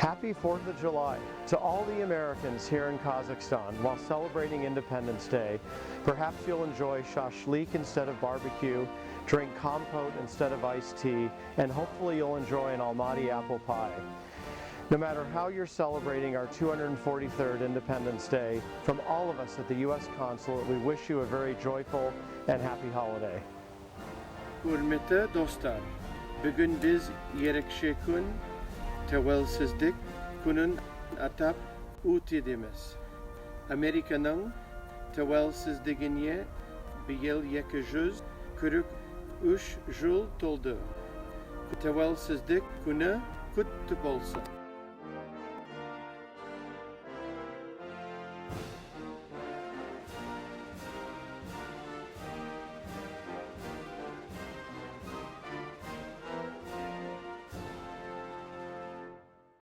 Happy 4th of July to all the Americans here in Kazakhstan while celebrating Independence Day. Perhaps you'll enjoy shashlik instead of barbecue, drink compote instead of iced tea, and hopefully you'll enjoy an Almaty apple pie. No matter how you're celebrating our 243rd Independence Day, from all of us at the U.S. Consulate, we wish you a very joyful and happy holiday. Hürmetli dostlar, bugün biz ерекше күн Тәуелсіздік күнін атап өтеміз. Американың тәуелсіздігіне биыл 243 жыл толды. Тәуелсіздік күні құтты болсын.